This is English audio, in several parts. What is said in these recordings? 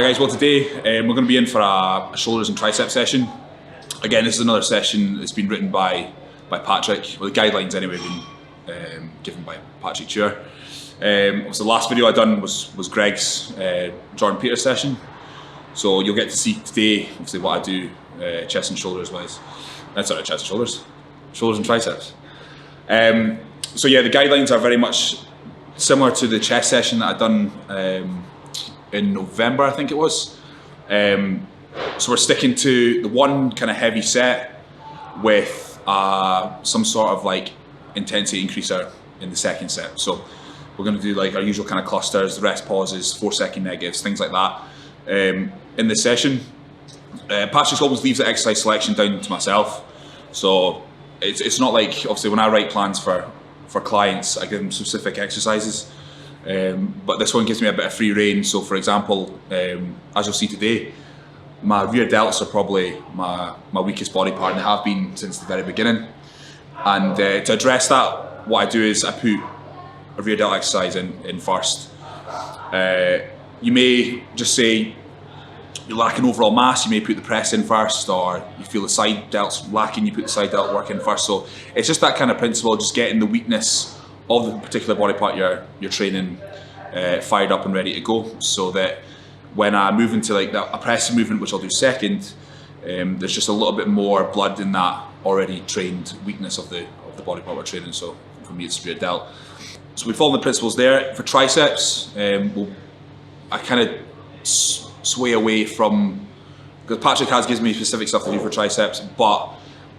guys, well today we're going to be in for a shoulders and tricep session. Again, this is another session that's been written by Patrick, well the guidelines anyway been given by Patrick Tuor. So the last video I done was Greg's Jordan Peters session. So you'll get to see today obviously what I do chest and shoulders wise. Sorry, chest and shoulders and triceps. So yeah, the guidelines are very much similar to the chest session that I done in November, I think it was. So we're sticking to the one kind of heavy set with some sort of like intensity increaser in the second set. So we're going to do like our usual kind of clusters, the rest pauses, 4-second negatives, things like that in this session. Patrick always leaves the exercise selection down to myself. So it's not like, obviously when I write plans for clients, I give them specific exercises. But this one gives me a bit of free rein. So for example, as you'll see today, my rear delts are probably my weakest body part, and they have been since the very beginning. And to address that, what I do is I put a rear delt exercise in first. You may just say you're lacking overall mass, you may put the press in first, or you feel the side delt's lacking, you put the side delt work in first. So it's just that kind of principle, just getting the weakness of the particular body part you're training fired up and ready to go, so that when I move into like a pressing movement, which I'll do second, there's just a little bit more blood in that already trained weakness of the body part we're training. So for me, it's rear delt. So we follow the principles there. For triceps, I kind of sway away from, because Patrick gives me specific stuff to do for triceps, but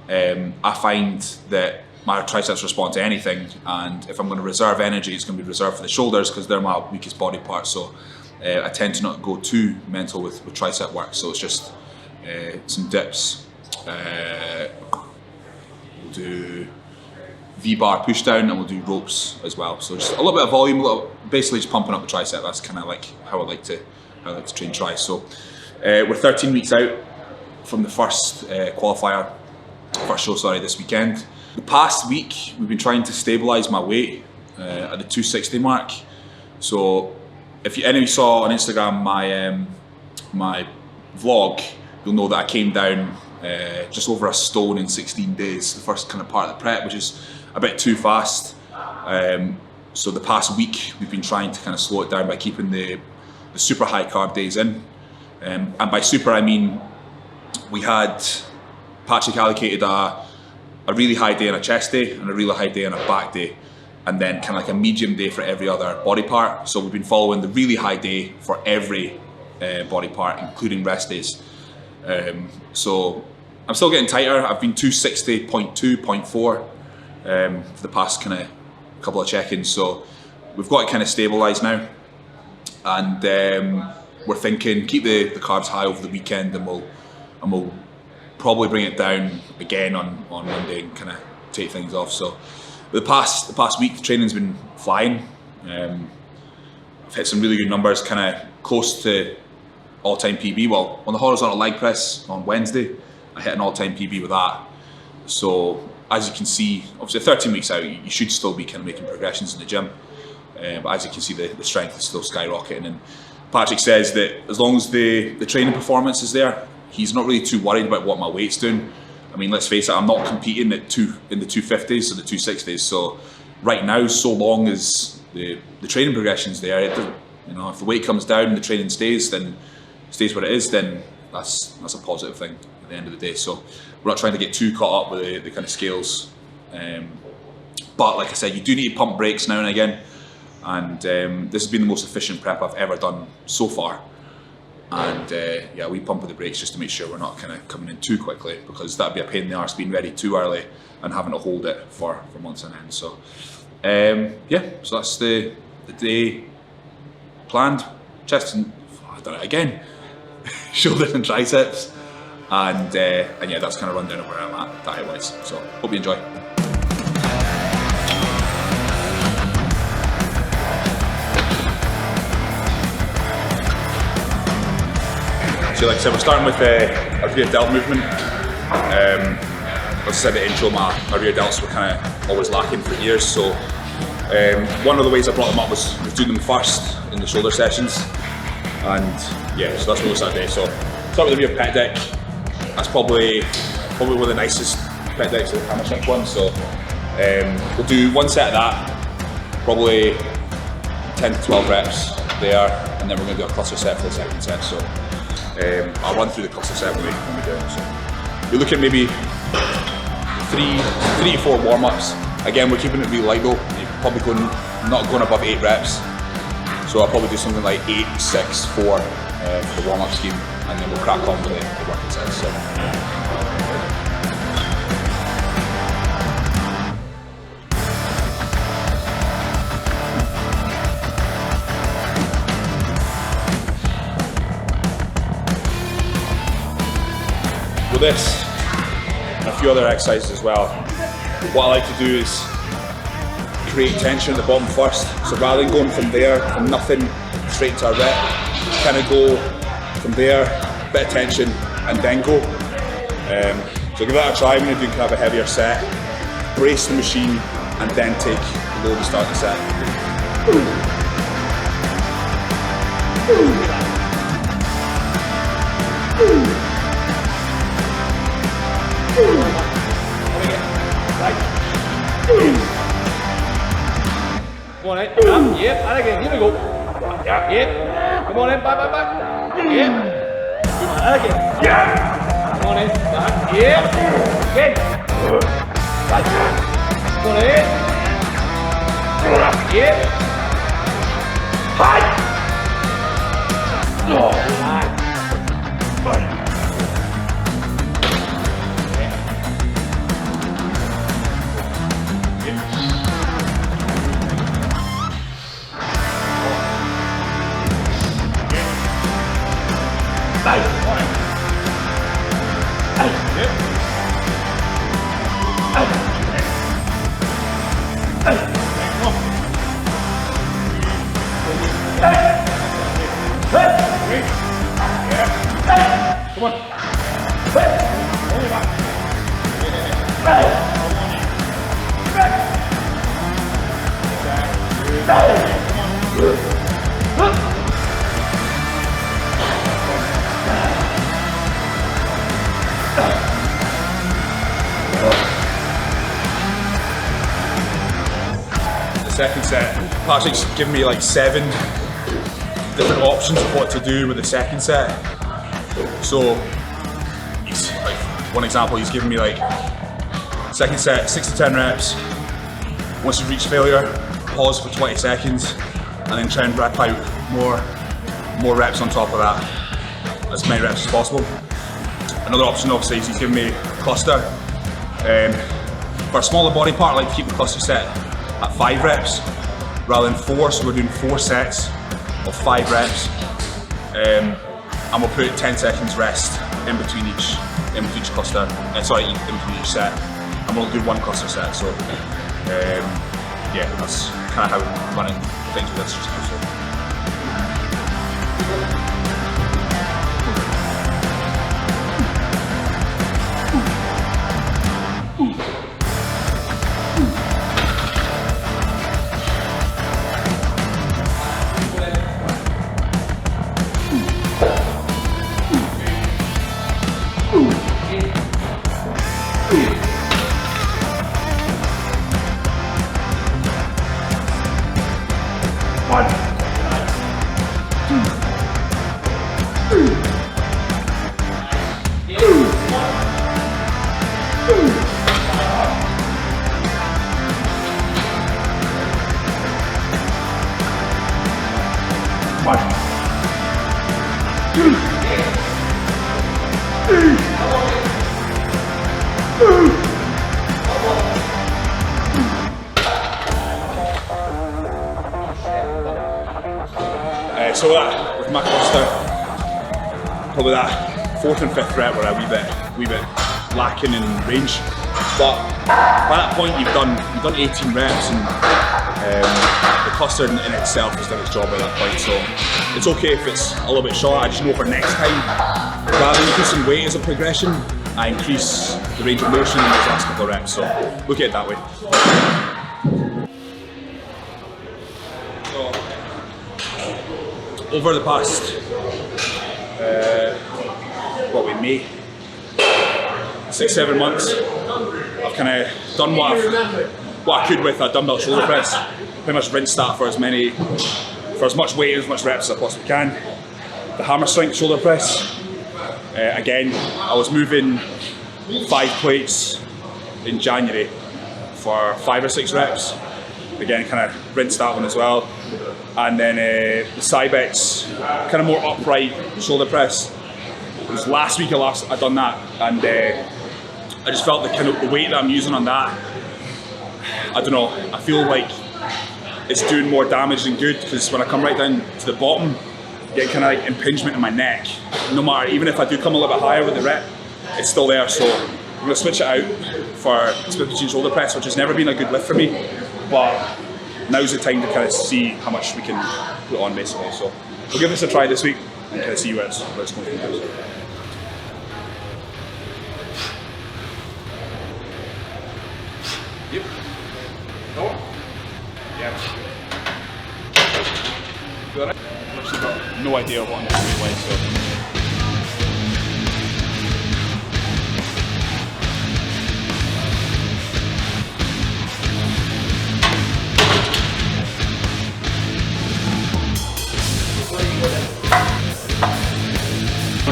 I find that my triceps respond to anything, and if I'm going to reserve energy, it's going to be reserved for the shoulders because they're my weakest body part. So I tend to not go too mental with tricep work. So it's just some dips. We'll do V-bar push down, and we'll do ropes as well. So just a little bit of volume, basically just pumping up the tricep. That's kind of like how I like to train tri. So we're 13 weeks out from the first show this weekend. The past week, we've been trying to stabilise my weight at the 260 mark. So if any of you saw on Instagram my vlog, you'll know that I came down just over a stone in 16 days, the first kind of part of the prep, which is a bit too fast. So the past week, we've been trying to kind of slow it down by keeping the super high carb days in. And by super, I mean, we had Patrick allocated a really high day on a chest day and a really high day on a back day, and then kind of like a medium day for every other body part. So we've been following the really high day for every body part, including rest days. So I'm still getting tighter. I've been 260.2, 0.4 for the past kind of couple of check-ins. So we've got it kind of stabilised now, and we're thinking keep the carbs high over the weekend, and we'll probably bring it down again on Monday and kind of take things off. So the past week, the training's been flying. I've hit some really good numbers, kind of close to all-time PB. Well, on the horizontal leg press on Wednesday, I hit an all-time PB with that. So as you can see, obviously 13 weeks out, you should still be kind of making progressions in the gym. But as you can see, the strength is still skyrocketing. And Patrick says that as long as the training performance is there, he's not really too worried about what my weight's doing. I mean, let's face it, I'm not competing in the 250s or the 260s. So right now, so long as the training progression's there, it doesn't, if the weight comes down and the training stays what it is, then that's a positive thing at the end of the day. So we're not trying to get too caught up with the kind of scales. But like I said, you do need to pump brakes now and again. And this has been the most efficient prep I've ever done so far. And yeah, we pump with the brakes just to make sure we're not kind of coming in too quickly, because that'd be a pain in the arse being ready too early and having to hold it for months on end. So yeah, so that's the day planned. Chest and I've done it again. Shoulders and triceps, and yeah, that's kind of rundown of where I'm at diet wise. So hope you enjoy. So like I said, we're starting with a rear delt movement. As I said at the intro, my rear delts were kind of always lacking for years. So one of the ways I brought them up was doing them first in the shoulder sessions. And yeah, so that's what we'll start today. So start with a pec deck. That's probably one of the nicest pec decks, the hammer strength one. So we'll do one set of that, probably 10 to 12 reps there, and then we're going to do a cluster set for the second set. So I'll run through the cluster set when we do it. So you're looking at maybe three to four warm-ups. Again, we're keeping it really light though. You're probably not going above 8 reps. So I'll probably do something like 8, 6, 4 for the warm-up scheme, and then we'll crack on with the working sets. So. With this and a few other exercises as well, what I like to do is create tension at the bottom first. So rather than going from there, from nothing straight into a rep, kind of go from there, bit of tension, and then go. So give that a try when you're doing kind of a heavier set. Brace the machine and then take the load to start the set. Come on in, up, yep, and again, here we go. Yep, come on in, back. Yep, and again, yeah. Come on in, back, yep, again. Right. Come on in. Yep. Hi. Come on. The second set, Patrick's given me like 7 different options of what to do with the second set. So, he's like, one example, he's given me like second set, 6 to 10 reps. Once you reach failure, pause for 20 seconds, and then try and rep out more reps on top of that, as many reps as possible. Another option, obviously, is he's given me a cluster. For a smaller body part, I like to keep the cluster set at 5 reps rather than 4. So we're doing 4 sets of 5 reps. And we'll put 10 seconds rest in between each cluster, in between each set, and we'll do 1 cluster set. So yeah, that's kind of how we're running things with this just now. So. So that, with my cluster, probably that 4th and 5th rep were a wee bit lacking in range. But by that point you've done 18 reps, and the cluster in itself has done its job at that point. So it's okay if it's a little bit short. I just know for next time, rather than increasing weight as a progression, I increase the range of motion in those last couple of reps. So look at it that way. Over the past what we May, 6-7 months. I've kind of done what I could with a dumbbell shoulder press. Pretty much rinsed that for as much weight, as much reps as I possibly can. The hammer strength shoulder press. Again, I was moving 5 plates in January for 5 or 6 reps. Again, kind of rinsed that one as well. And then the Cybex, kind of more upright shoulder press. It was last week I done that, and I just felt the weight that I'm using on that, I don't know, I feel like it's doing more damage than good, because when I come right down to the bottom, I get kind of like impingement in my neck. No matter, even if I do come a little bit higher with the rep, it's still there. So I'm going to switch it out for split between shoulder press, which has never been a good lift for me, but now's the time to kind of see how much we can put on basically. So we'll give this a try this week and kind of see where it's going from there. Yep. No. Yeah. Got it. I've actually got no idea what I'm doing anyway, so.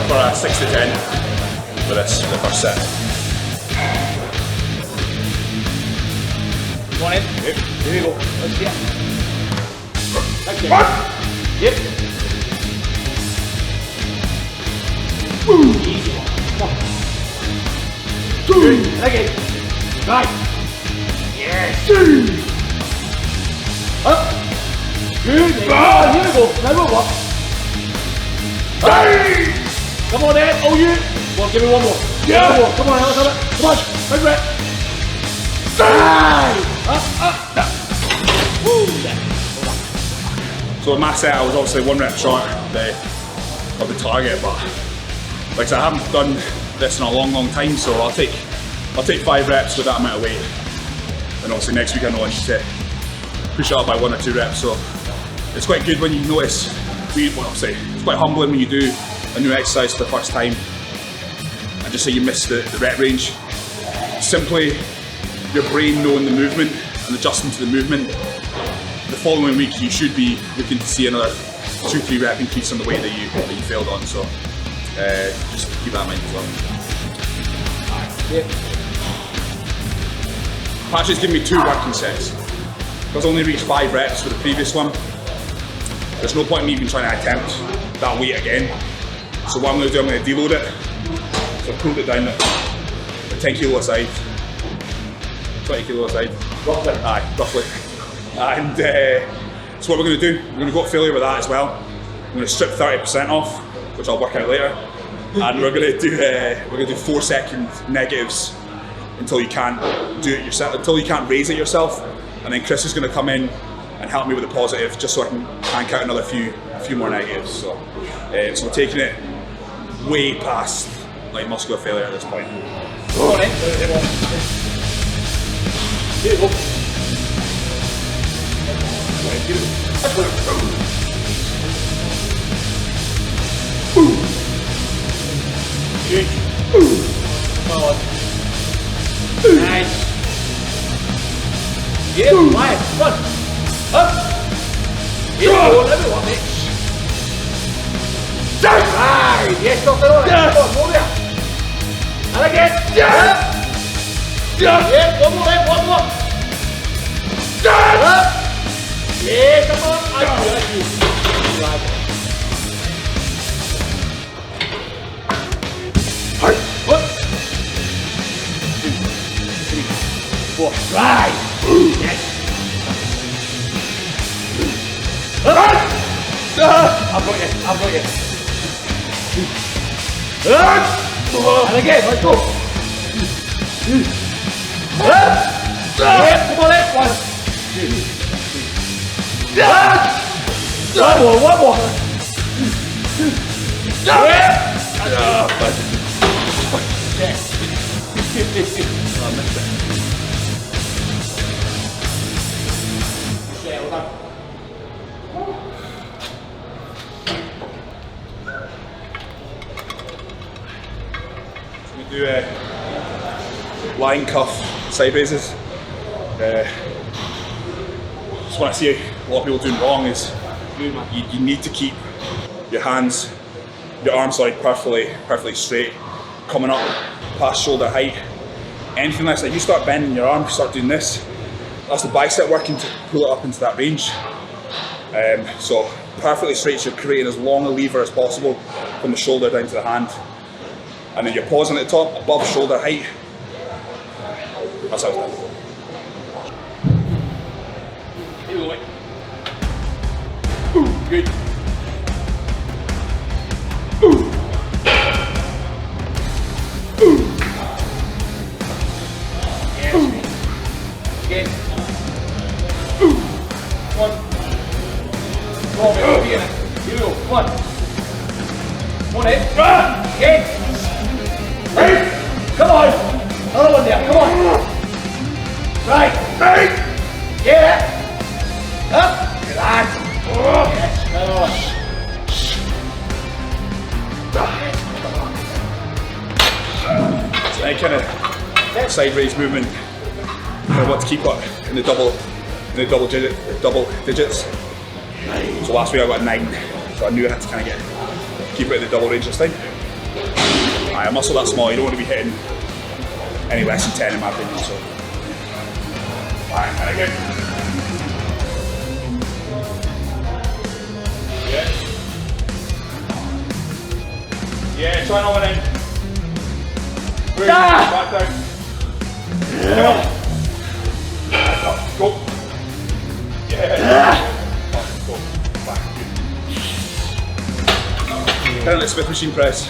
For a 6 to 10 for this, the first set. Come on in. Yep. Here we go. Let's get it. Okay. Yep. Easy one. Come on. Good. Okay. Right. Yes. Up. Good. Here we go. Now we'll walk. Hey! Come on, Ed. Oh, you. Well, give me one more. Yeah. One more. Come on, let's have it. Come on. Big rep. Up. Woo. So with my set, I was obviously 1 rep short of the target, but like I said, I haven't done this in a long time, so I'll take 5 reps with that amount of weight. And obviously next week I know I need to push it up by 1 or 2 reps. So it's quite good when you notice. It's quite humbling when you do a new exercise for the first time and just say you missed the rep range. Simply your brain knowing the movement and adjusting to the movement. The following week you should be looking to see another 2-3 rep increase on the weight that you failed on. So just keep that in mind as well. Yep. Patrick's given me 2 working sets. Because I only reached 5 reps for the previous one. There's no point in me even trying to attempt that weight again. So what I'm going to do, I'm going to deload it. So I pulled it down at 10 kilo aside, 20 kilo aside. Roughly. Aye, roughly. And so what we're going to do, we're going to go to failure with that as well. I'm going to strip 30% off, which I'll work out later. And we're going to do 4-second negatives until you can't do it yourself, until you can't raise it yourself. And then Chris is going to come in and help me with the positive, just so I can crank out another few more negatives. So we're taking it way past like muscular failure at this point. Come on in. Here we go. Come on. Nice. Yeah, live, run. Up! Here we go, everyone, mate. Right, yes, Dr. Owen. Come on, over there. And again. Yeah, one more, one more. Up. Yeah, come on. I you. Hard. 1, 2, 3, 4. Right. Yes. I've got you. And again, let's go. Yeah, come on in. 1, 2. One more. Yeah. I missed it. Well done. Do lying cuff side raises. Just what I see a lot of people doing wrong is you need to keep your hands, your arms like perfectly straight, coming up past shoulder height. Anything less, like you start bending your arm, you start doing this, that's the bicep working to pull it up into that range. So perfectly straight, so you're creating as long a lever as possible from the shoulder down to the hand. And then you're pausing at the top, above shoulder height. That's how it's done. Here we go, mate. Ooh, good. Ooh. Ooh. Yes. Again. Ooh. One. Come on, mate. Here we go. One. One in. Again. Right. Come on. Another one there. Come on. Right. Right. Yeah. Up. Relax. Yes. Another one. So any kind of side raise movement, I want to keep it in the double digits. So last week I got 9, so I knew I had to kind of keep it in the double range this time. A muscle that small, you don't want to be hitting any less than 10 in my opinion. So, and again. Yeah, try another one in. Back down. Go. Yeah. Go. Back. Kind of like Smith machine press.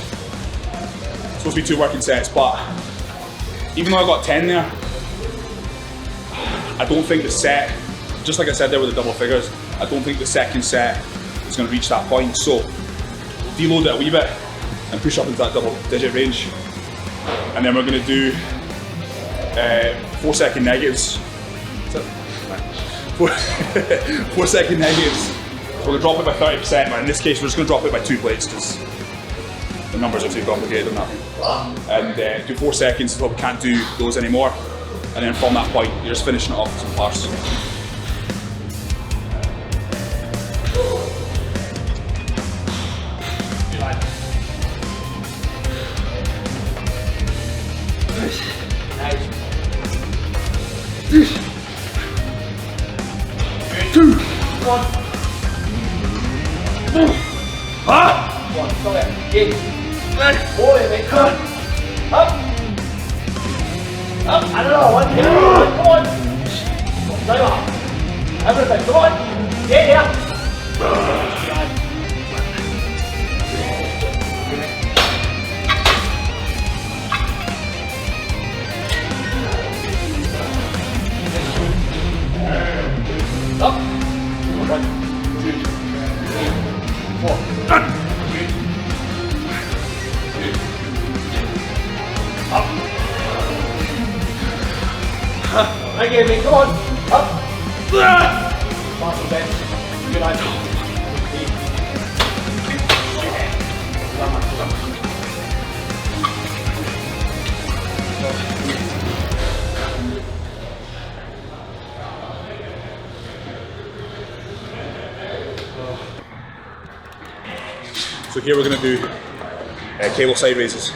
It's supposed to be 2 working sets, but even though I got 10 there, I don't think the set, just like I said there with the double figures, I don't think the second set is going to reach that point. So deload it a wee bit and push up into that double digit range. And then we're going to do 4 second negatives. 4 second negatives. We're going to drop it by 30%, but in this case we're just going to drop it by 2 plates because the numbers are too complicated on that. And do 4 seconds until we can't do those anymore. And then from that point, you're just finishing it off with some bars. Nice. 2, 1. One, stop it. Again. Hold it, mate. Come on. Up. Up. I don't know. One. Come on. Stay up. Everything. Come on. Get here. Up. 1, 2, 3, 4. Up. Again, mate, come on. Up. Muscle bench. Good idea. So here we're going to do cable side raises.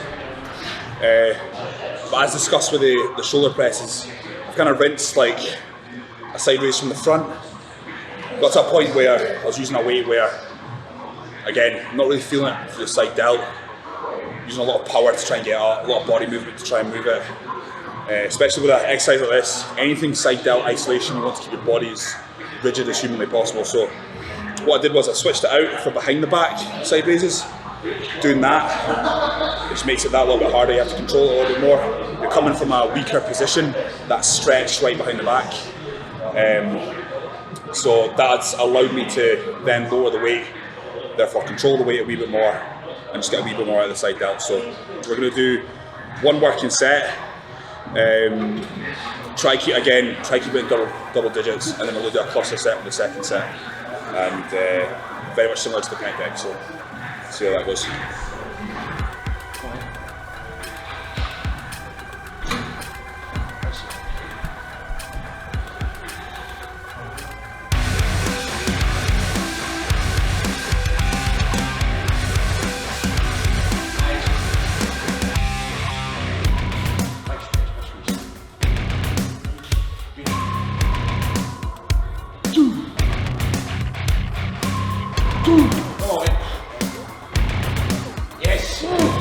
But as discussed with the shoulder presses, I've kind of rinsed like a side raise from the front. Got to a point where I was using a weight where, again, I'm not really feeling it for the side delt. Using a lot of power to try and get out, a lot of body movement to try and move it. Especially with an exercise like this, anything side delt isolation, you want to keep your body as rigid as humanly possible. So what I did was I switched it out for behind the back side raises. Doing that, which makes it that little bit harder. You have to control it a little bit more. You're coming from a weaker position that's stretched right behind the back. So that's allowed me to then lower the weight, therefore control the weight a wee bit more and just get a wee bit more out of the side delt. So we're going to do 1 working set. Try keep it in double digits, and then we'll do a cluster set with the second set. And very much similar to the pec deck. So see how that goes.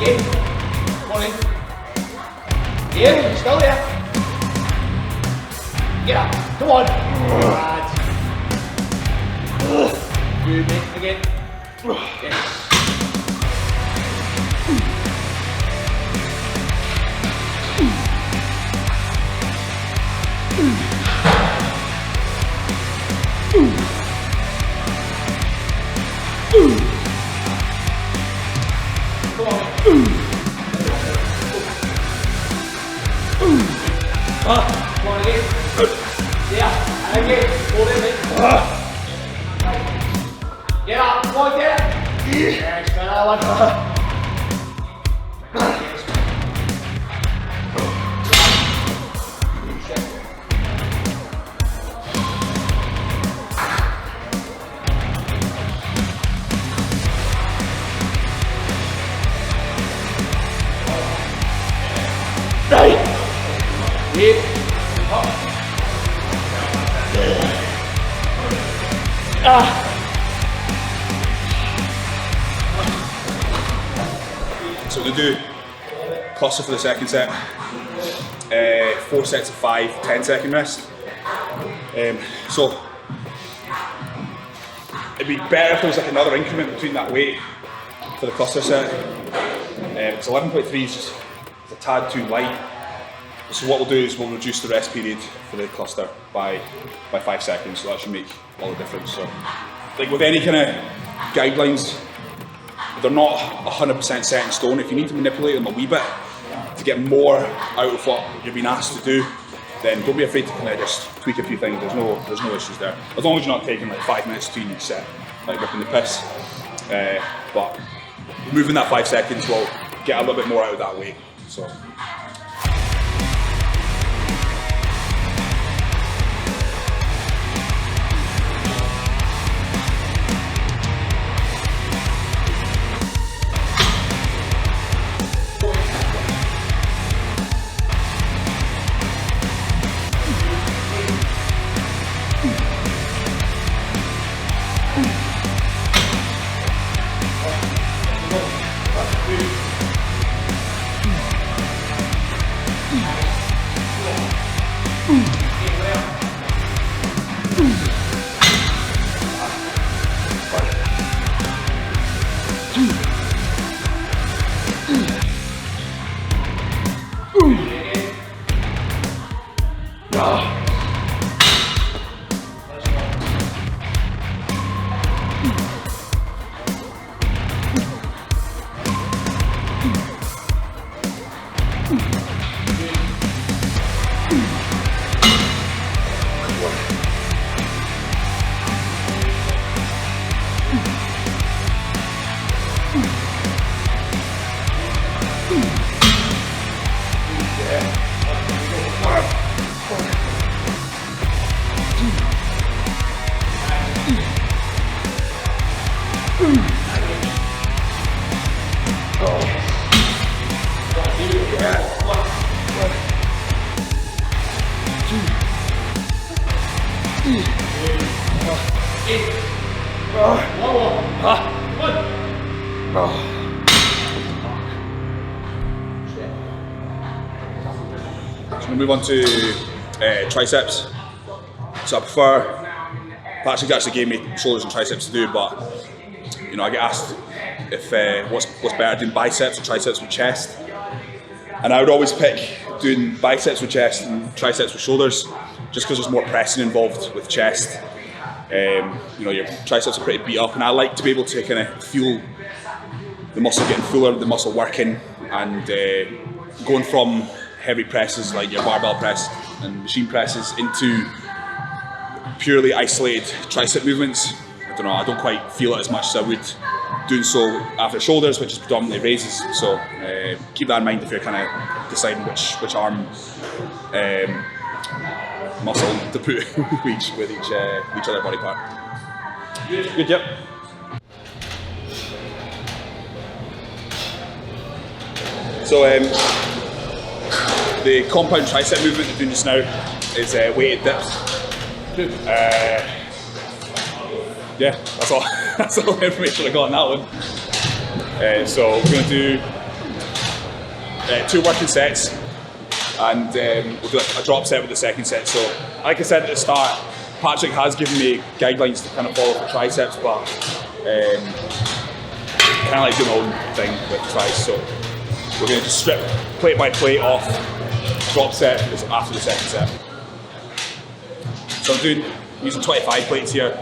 In. Come on in. In. Still there. Get up. Come on. Right. Good, mate. Again. Yes. Come on again. Yeah, and again. Hold it, mate. Get up. Come on, get it. Yes, try that one. Deep. So we're going to do cluster for the second set. 4 sets of 5, 10-second rest. So it'd be better if there was like another increment between that weight for the cluster set. It's 11.3 is just a tad too light. So what we'll do is we'll reduce the rest period for the cluster by 5 seconds, so that should make all the difference. So, like with any kind of guidelines, they're not 100% set in stone. If you need to manipulate them a wee bit to get more out of what you're being asked to do, then don't be afraid to kind of just tweak a few things. There's no issues there, as long as you're not taking like 5 minutes between each set, like ripping the piss. But moving that 5 seconds will get a little bit more out of that weight. So. So we'll move on to triceps. So I prefer, Patrick actually gave me shoulders and triceps to do, but you know, I get asked if what's better, doing biceps or triceps with chest, and I would always pick doing biceps with chest and triceps with shoulders, just because there's more pressing involved with chest. You know, your triceps are pretty beat up, and I like to be able to kind of feel the muscle getting fuller, the muscle working, and going from heavy presses like your barbell press and machine presses into purely isolated tricep movements. I don't know, I don't quite feel it as much as I would doing so after shoulders, which is predominantly raises. So keep that in mind if you're kind of deciding which arm muscle to put with each other body part. Good, yep. So the compound tricep movement we're doing just now is weighted dips. Yeah, that's all. That's all the information I got on that one. So we're going to do 2 working sets, and we'll do a drop set with the second set. So, like I said at the start, Patrick has given me guidelines to kind of follow for triceps, but kind of like do my own thing with triceps. So we're going to just strip plate by plate off. Drop set is after the second set. So I'm using 25 plates here.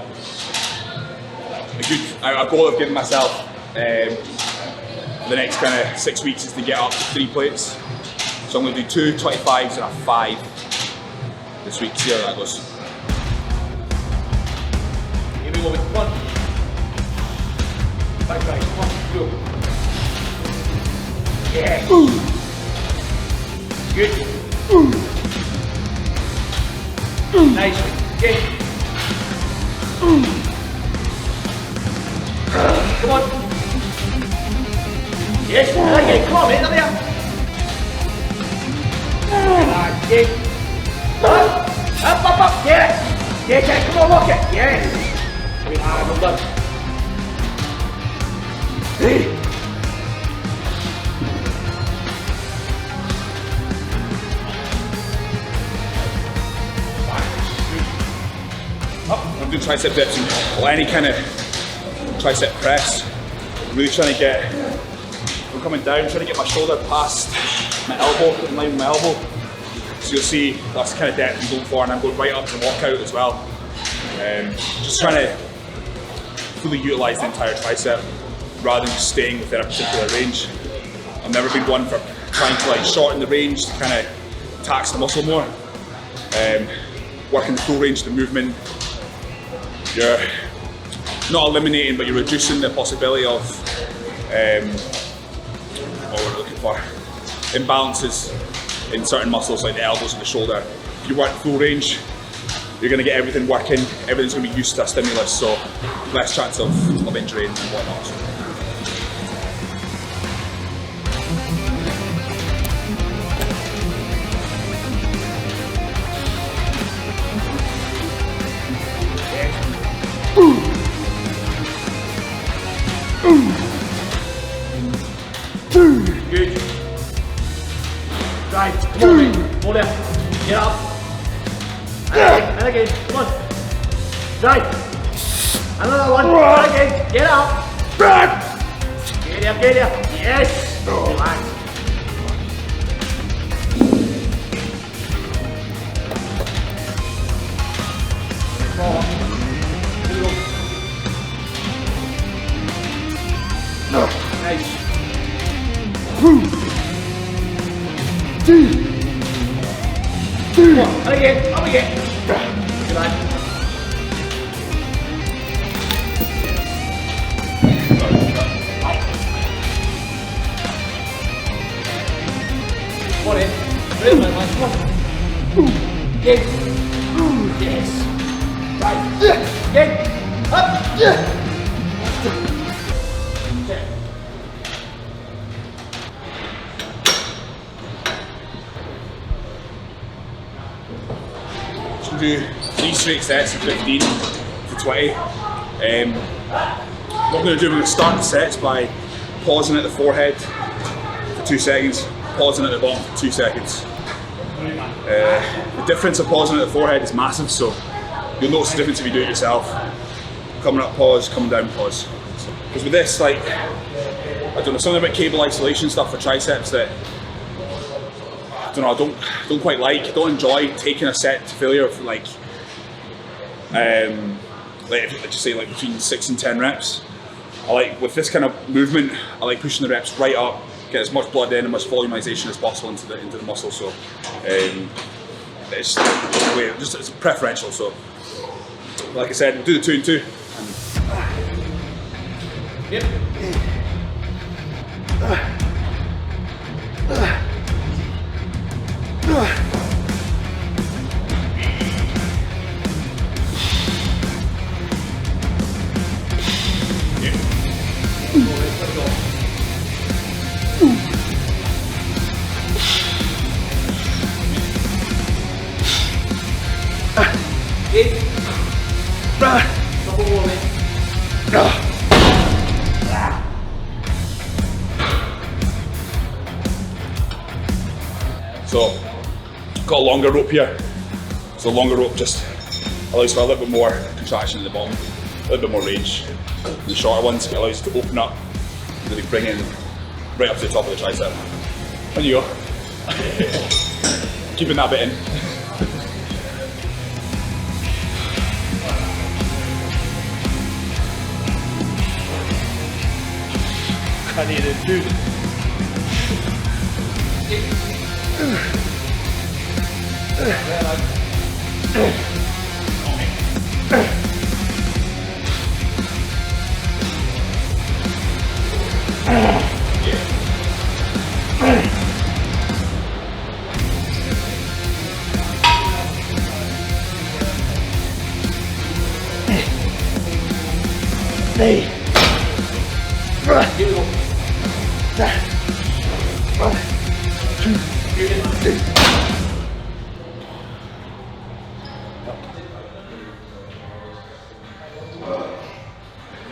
A goal I've given myself for the next kind of 6 weeks is to get up to 3 plates. So I'm going to do 2 25s and a 5 this week. See how that goes. Here we go with 1. Back, 1, 2. Yeah. Good. Nice. Okay. Come on. Yes. Okay. Come on, mate. Up there. Okay. Up. Get it. Get it. Come on, walk it. Yes. Well done. Hey. I'm doing tricep dips or any kind of tricep press. I'm really trying to get, I'm coming down, trying to get my shoulder past my elbow, in line with my elbow. So you'll see that's the kind of depth I'm going for, and I'm going right up to the walkout as well. Just trying to fully utilise the entire tricep rather than just staying within a particular range. I've never been one for trying to like shorten the range to kind of tax the muscle more. Working the full range of the movement, you're not eliminating, but you're reducing the possibility of what we're looking for, imbalances in certain muscles like the elbows and the shoulder. If you work full range, you're going to get everything working, everything's going to be used to a stimulus, so less chance of injury and whatnot. Good. Right, come on, mate. Hold it. Get up. And again. Come on. Right. Another one. And again. Get up. Get there. Yes. Relax. Here we go. Nice. Come on, and again, up again. Good lad. Come on in. Really, man. Come on. Again. Yes. Right. Again. Up. Do 3 straight sets of 15 to 20. What I'm going to do, I'm going to start the sets by pausing at the forehead for 2 seconds, pausing at the bottom for 2 seconds. The difference of pausing at the forehead is massive, so you'll notice the difference if you do it yourself. Coming up, pause, coming down, pause. Because with this, like, I don't know, something about cable isolation stuff for triceps that I don't quite like, don't enjoy taking a set to failure for like just say like between 6 and 10 reps. I like, with this kind of movement, I like pushing the reps right up, get as much blood in and much volumization as possible into the muscle. So it's preferential. So like I said, we'll do the 2 and 2. Yep. Double warming. So got a longer rope here. So the longer rope just allows for a little bit more contraction at the bottom, a little bit more range. The shorter ones it allows you to open up, and then bring it in right up to the top of the tricep. On you go. Keeping that bit in. I need it too. Hey. Here we go.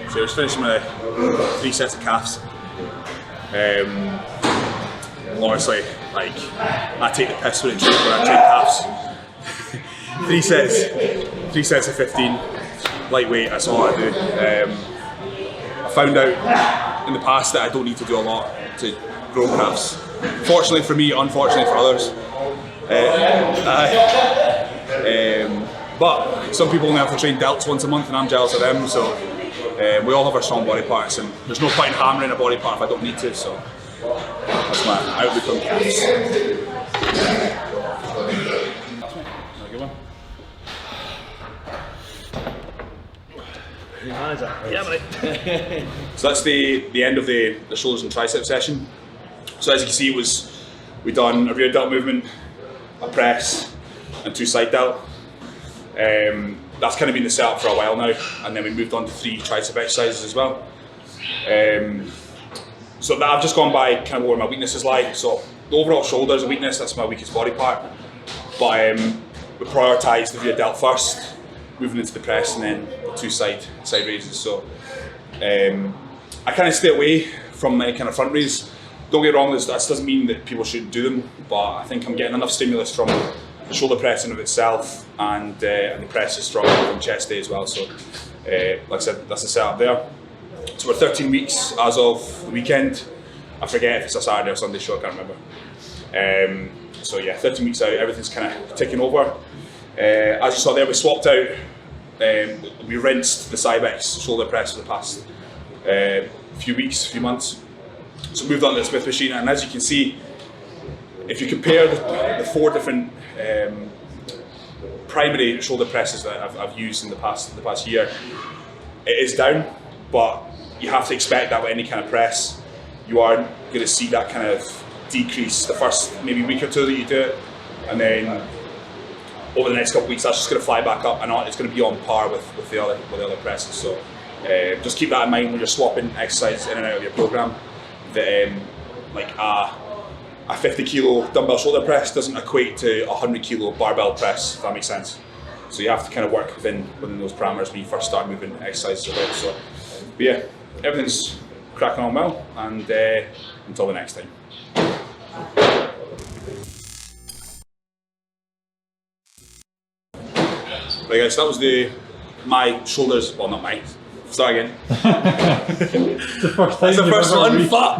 So I was finishing my 3 sets of calves. Honestly, like I take the piss when I train calves. 3 sets of 15, lightweight. That's all I do. I found out in the past that I don't need to do a lot to grow calves. Fortunately for me, unfortunately for others. But some people only have to train delts once a month, and I'm jealous of them. So we all have our strong body parts, and there's no point in hammering a body part if I don't need to. So that's my outlook on calves. Good one. Yeah, mate. So that's the end of the shoulders and tricep session. So as you can see, we done a rear delt movement, a press, and 2 side delt. That's kind of been the setup for a while now, and then we moved on to 3 tricep exercises as well. So that I've just gone by kind of where my weaknesses lie. So the overall shoulder is a weakness, that's my weakest body part. But we prioritised the rear delt first, moving into the press, and then the 2 side raises. So I kind of stay away from any kind of front raise. Don't get me wrong, that doesn't mean that people shouldn't do them, but I think I'm getting enough stimulus from the shoulder press in of itself, and the press is strong from chest day as well. So like I said, that's the setup there. So we're 13 weeks as of the weekend. I forget if it's a Saturday or Sunday show, I can't remember. So yeah, 13 weeks out, everything's kind of ticking over. As you saw there, we swapped out, we rinsed the Cybex shoulder press for the past few months. So moved on to the Smith machine, and as you can see, if you compare the 4 different primary shoulder presses that I've used in the past year, it is down, but you have to expect that with any kind of press. You are going to see that kind of decrease the first maybe week or 2 that you do it, and then over the next couple of weeks that's just going to fly back up, and it's going to be on par with the other presses. So just keep that in mind when you're swapping exercises in and out of your program. That like a 50 kilo dumbbell shoulder press doesn't equate to a 100 kilo barbell press, if that makes sense. So you have to kind of work within those parameters when you first start moving exercises about. So, but yeah, everything's cracking on well, and until the next time. Right guys, that was my shoulders, well not mine. Start again. It's the first time. That's the first one, fuck!